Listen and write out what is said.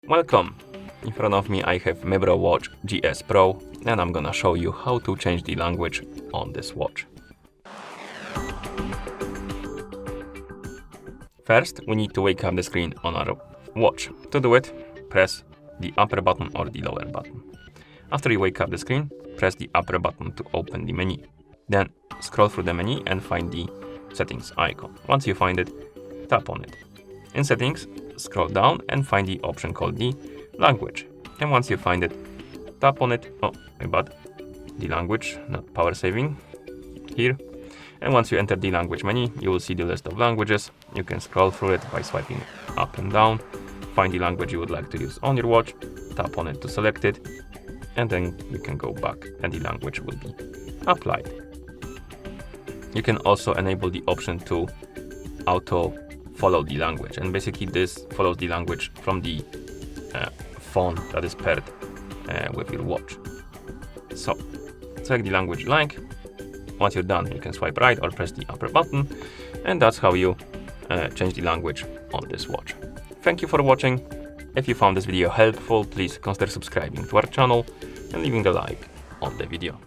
Welcome! In front of me I have Mibro Watch GS Pro and I'm gonna show you how to change the language on this watch. First, we need to wake up the screen on our watch. To do it, press the upper button or the lower button. After you wake up the screen, press the upper button to open the menu. Then scroll through the menu and find the settings icon. Once you find it, tap on it. In settings, scroll down and find the option called the language. And once you find it, tap on it. Oh, my bad. The language, not power saving. Here. And once you enter the language menu, you will see the list of languages. You can scroll through it by swiping up and down. Find the language you would like to use on your watch. Tap on it to select it. And then you can go back and the language will be applied. You can also enable the option to auto follow the language, and basically this follows the language from the phone that is paired with your watch. So select the language you like. Once you're done, you can swipe right or press the upper button, and that's how you change the language on this watch. Thank you for watching. If you found this video helpful, please consider subscribing to our channel and leaving a like on the video.